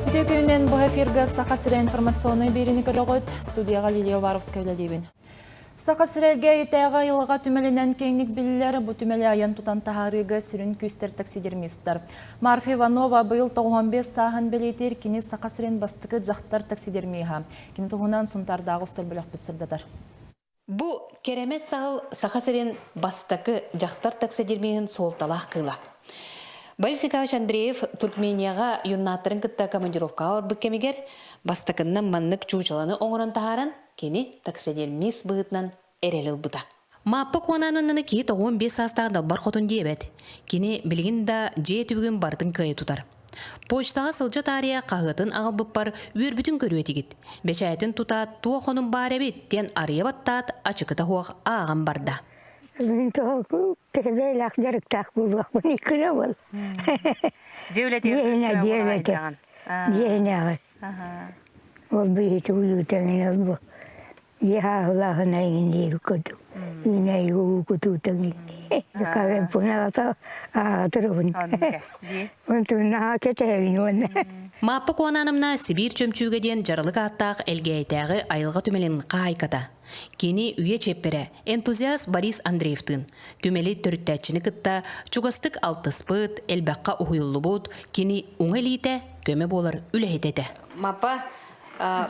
Бүтөкөнен бұл эфирге Сақасыра информационный беріні көрігіт. Студияға Лилия Варовская өледейбін. Сақасырелге етайға илыға түмелінен кейнік білілері бұ түмелі аян тұтан тағарыға сүрін күстер таксидерместер. Марфа Иванова бұйыл 95 сағын білетер кені Сақасырен бастықы жақтар таксидермейға. Кені тұғынан сұнтардағы ұстыр білік бітсірдідар. Бұ керемет сағыл Сақасырен бастықы жақтар таксидермейін солталақ қыла. Борис Николаевич Андреев Туркменияға юннаттырын кітті командировка ауыр бүккемегер бастықынның маннық чучаланы оңырын тағаран кені таксидермес бұғытнан әреліл бұда. Маппы қуананынны ки 15 астағын далбар қотын дейбет. Кені білген да же түбігін бардың күйі тұтар. Почтаға сылжа тария қағытын ағыл бұппар өрбітін көрі өтегет. Бешайатын тұта туа қонын бар әбет тен ария баттат ачықыта хуақ ағын барда. Тегелек жарықтақ болуақ бұны күрі бол. Жеулеті. Ол бейті ұйытаңын ол бұл. Ехағылағын айын көді. Үйнәй ұғы күтутаңын. Қағын бұналаса ағатырығын. Онтығына кетәйін оны. Маппы қуананымна Сибир чөмчүүгеден жарылық аттақ әлгейтәғі айылға түмелін қайката. Кені үйе чеппері энтузиаст Борис Андреевтің. Түмелі түрттәтчіні кітта чугастық алтыспыт, әлбәққа ұхыйлы бұд, кені оңелейті көмі болыр үләйдеді. Маппа,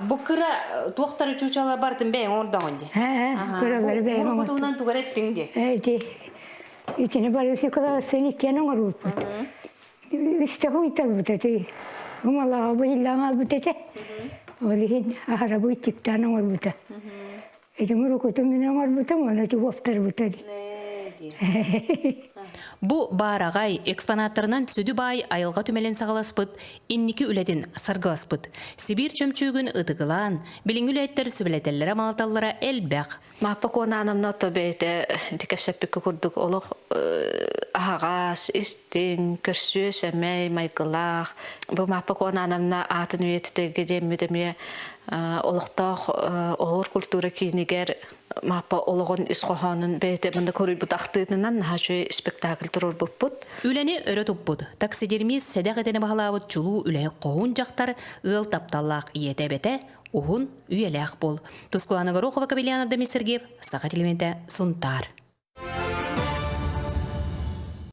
бұл кыра туақтары чучала бардың бәйін ордан онде? Күрілері бәйін ордан. Бұл бұтуынан туғар еттің де? Әйді. Үтіні Борис Николаевстың екенің ұрып бұд. Үсті құйтар бұд әді. Умалаға бұйыллаң ал бұд әді. Олығын ағара бұйттіктаның ор бұд. Эдем рукотом мен амарбутам, она ту вофтар бутади. Бу барагай экспонаттарынан түсүдү бай айылга түмелен сагаласпыт, инники үледин саргаласпыт. Сибир чөмчүүгүн ытыгылан, билиң үлеттер сүбелетеллere малталлара элбек. Маппа конанамна тобейте дикепсеппик курдук олох агас истин көрсү семей майкылах. Бу маппа конанамна атын үйетеге деммедеме олохтох оор культура кинигер маппа ологон исхоханын бейте мында көрүл бутактыынан хажы спектакль турur буппут. Үлени өрө туппут. Таксидермис седек этене бахалабыт чулуу үле коун жактар ыл тапталлак иетебете ухун үйелек бол. Тускуланы Горохова Кабельянов Демис Сергеев Саха телевизионда Сунтар.